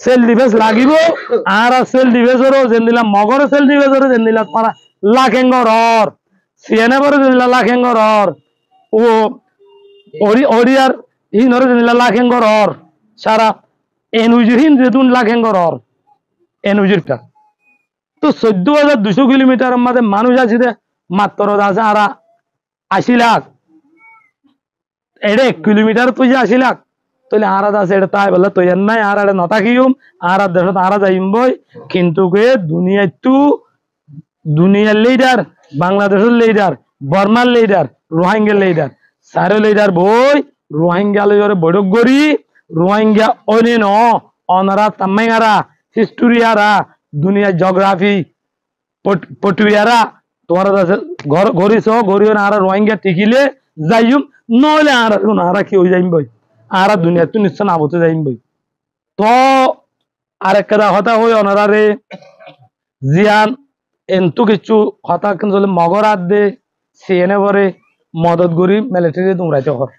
sell defence লাগিব আর sell ডিফেন্সরও যেন দিলা মগর সেল ডিফেন্সরও যেন দিলা পারা লাখেঙ্গর সিএনএফর যেন দিলা লাখেঙ্গর ও ওড়িয়ার হিনর যেন দিলা লাখেঙ্গর সারা এনউজির হিন যেতুন লাখেঙ্গর এনউজিরটা তো 14,200 কিলোমিটারের মধ্যে মানুষ আছে মাত্র আছে আর 80 লাখ এটা 1 কিলোমিটার তুই 80 লাখ তাহলে আর আছে এটা তাই বলে তুই নাই আর এটা নথাকিম আর দেশত আর যাইম বই কিন্তু কে দুনিয়ার লিডার বাংলাদেশের লিডার বর্মার লিডার রোহিঙ্গার লিডার সারে লিডার বই রোহিঙ্গা লইরে বড়ক গরি রোহিঙ্গা অনেন অনারা তামাইয়ারা হিস্টোরিয়ারা দুনিয়া জিওগ্রাফি পটুয়ারা তোমার কাছে ঘরিস ঘরিও না আর রোহিঙ্গা টিকিলে যাইম নইলে আর কি হয়ে যাইম বই আর দুনিয়া তো নিশ্চয় নাবতে যাইম বই তো আরেকটা কথা হই অনারারে জিয়ান এন্তু কিছু কথা কিন্তু মগরাত দে সিএনএ পরে মদত করি মিলিটারি দুমরাইতে কর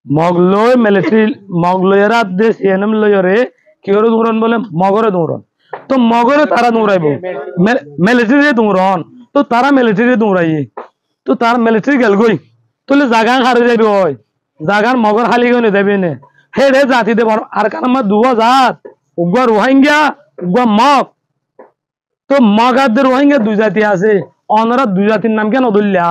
মগলয় মিলিটারি মগলয়ের দে সিএনএম লয়রে কি করে দুমরন বলে মগরে দুমরন তো মগরে তারা দুমরাইব মিলিটারি দুমরন তো তারা মিলিটারি দুমরাইয়ে তো তার মিলিটারি গেল গই তুলে জাগান হারে যাবে হয় জাগান মগর খালি গনে দেবে নে হেডে জাতি দেব আর কারণ আমার দুয়া জাত উগা রোহিঙ্গা উগা মগ তো মগাদের রোহিঙ্গা দুই জাতি আছে অনরা দুই জাতির নাম কেন ধরলা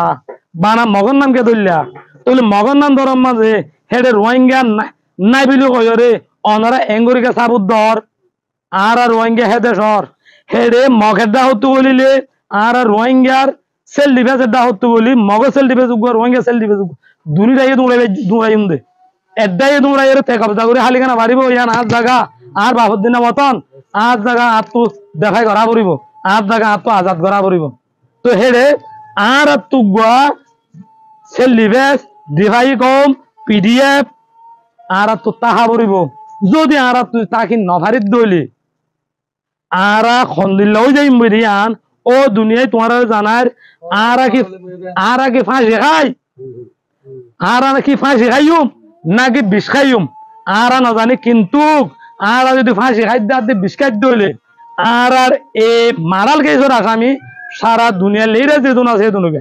বানা মগর নাম কে ধরলা তাহলে মগর নাম ধরম মাঝে হেডে রোহিঙ্গা নাই বিলি কয়রে অনরা এঙ্গরিকা সাবুত ধর আর রোহিঙ্গা হেদে সর হেডে মগের দা হতো বলিলে আর রোহিঙ্গার সেল ডিফেন্সের দা হতো বলি মগর সেল ডিফেন্স উগা রোহিঙ্গা সেল ডিফেন্স দুনিটাই দৌড়াইম দে এডাই দৌড়াই তে কবজা করে হালি কেনা বাড়িব ইয়ান আজ জায়গা আর বাপর দিনা মতন আজ জায়গা আত্ম দেখাই করা পড়িব আজ জায়গা আত্ম আজাদ করা পড়িব তো হেডে আর তুগুয়া সেল ডিফেন্স ডিভাই কম পিডিএফ আর তো তাহা পড়িব যদি আর তুই তাকে নভারিত দইলি আর খন্দিল্লাও যাইম বইয়ান ও দুনিয়ায় তোমার জানার আর কি ফাঁসি খাই আর কি ফাঁসি খাইম নাকি বিষ খাইম আর না জানি কিন্তু আর যদি ফাঁসি খাই দিয়ে বিষ খাই দইলে আর এ মারাল কেসর আসামি সারা দুনিয়ার লেইরা যেতুন আছে দুনুকে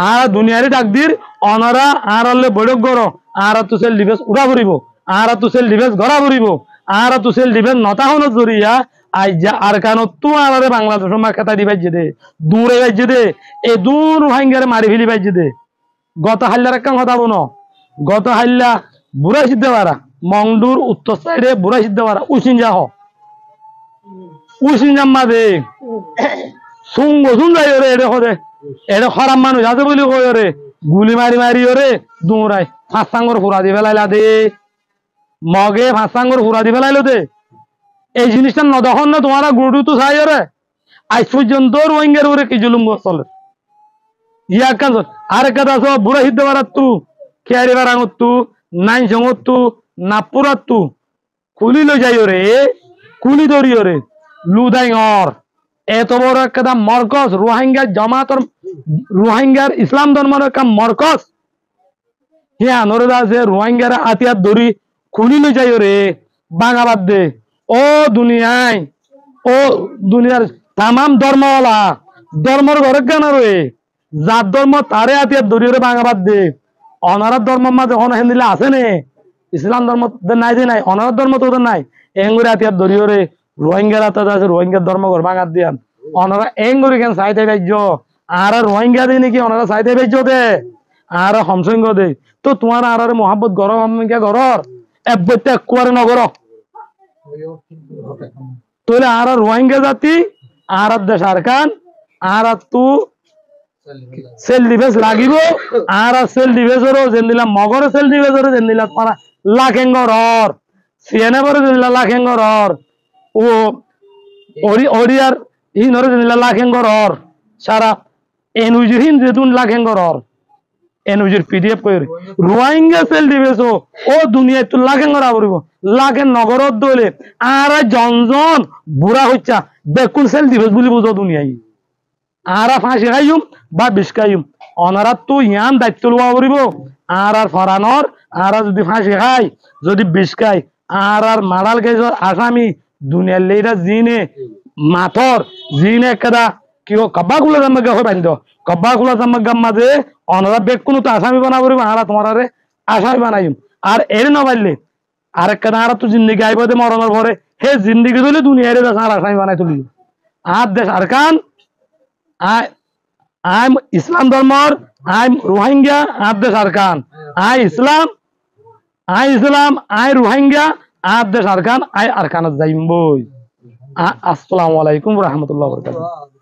আর দুনিয়ারে ডাক দির অনারা আর বৈঠক করো আর তো সেল ডিফেন্স উড়া পড়িব আর তো সেল ডিফেন্স গড়া পড়িব আর তো সেল ডিফেন্স নতাহনত জড়িয়া আইজা আর কারণ তো আর বাংলাদেশের মা খেতা দি বাইজে দে দূরে বাইজে দে এ দূর রোহিঙ্গারে মারি ফেলি বাইজে দে গত হাল্লার একটা কথা বনো গত হাল্লা বুড়া সিদ্ধ পারা মংডুর উত্তর সাইডে বুড়া সিদ্ধ পারা উসিনজা উসিনজাম মাদে সুঙ্গ যাই ওরে এডে হরে এডে খারাপ মানুষ আছে বলি কই ওরে গুলি মারি মারি ওরে দৌড়াই ফাঁসাঙ্গর ফুরা দি ফেলাইলা দে মগে ফাঁসাঙ্গর ফুরা দি ফেলাইলো দে এই জিনিসটা নদখন না তোমার গুরু তো চাই ওরে আজ পর্যন্ত রোহিঙ্গার ওরে কি জুলুম চলে ইয়াক কাজ আর একটা আছো বুড়া সিদ্ধ পারাত তু খেয়ারি বারাঙত তু নাইন সঙ্গত তু নাপুরাত তু কুলি লই যাই ওরে কুলি ধরি ওরে লুদাইঙর এত বড় একটা মরকজ রোহিঙ্গার জামাতর রোহিঙ্গার ইসলাম ধর্মের একটা মরকজ হ্যাঁ নরেদা আছে রোহিঙ্গার আতিয়ার ধরি খুলি লই যাই রে বাঙাবাদ দে ও দুনিয়ার তামাম ধর্মওয়ালা ধর্মর ঘরে কেন রে যার ধর্ম তারে আতিয়ার ধরি রে বাঙাবাদ দে অনারার ধর্ম মাঝে অন হেন্দিলে আছে নে ইসলাম ধর্ম নাই যে নাই অনারার ধর্ম তো নাই এঙ্গুরে আতিয়ার ধরি রে রোহিঙ্গার আত্মা আছে রোহিঙ্গার ধর্ম ঘর বাঙাত দিয়ান অনারা এঙ্গুরি কেন চাইতে পাইজ আর রোহিঙ্গা দিয়ে নাকি ওনারা চাইতে পাইজ দে আর হমসঙ্গ দে তো তোমার আর মোহাম্মত গরম আমিকা ঘরর এব্বতে কুয়ারে নগর তোলে আর রোহিঙ্গা জাতি আর দেশ আরকান আর তু সেল ডিফেন্স লাগিব আর সেল ডিফেন্সরও যেন দিলা মগরে সেল ডিফেন্সরও যেন দিলা তোমার লাখেঙ্গর সিএনএ পরে যেন দিলা লাখেঙ্গর ও ওড়িয়ার হিনরে যেন দিলা লাখেঙ্গর সারা এনউজির হিন যেতুন লাখেঙ্গর এনউজির পিডিএফ করে রোহিঙ্গা সেল ডিফেন্সও ও দুনিয়ায় তো লাখেঙ্গর আবরিব লাখের নগরত দলে আর জনজন বুড়া হইছা বেকুন সেল ডিফেন্স বলি বুঝো দুনিয়ায় আর ফাঁসি খাইম বা বিষ খাইম অনারা তো ইয়ান দায়িত্ব লওয়া পড়িব আর ফরানোর আর যদি ফাঁসি খাই যদি বিষ খাই আর মারাল গেজর আসামি দুনিয়ার লেইরা জিনে মাথর জিনে কেদা কি কব্বা গুলো জামাগে হয় বান্ধ কব্বা গুলো জামাগ মাঝে অনরা বেগ কোনো তো আসামি বানাবো হারা তোমার আরে আসামি বানাইম আর এর না পারলে আরেক কেদা হারা তো জিন্দিগি আইব দে মরণের পরে হে জিন্দিগি দিলে দুনিয়ারে আর আসামি বানাই তুলি আর দেশ আর কান আই ইসলাম ধর্মর আই রোহিঙ্গা আর দেশ আর কান আই ইসলাম আই রোহিঙ্গা আর দেশ আর কান আই আর কানত যাইম বই আসসালামু আলাইকুম রহমতুল্লাহ বরকাতুহু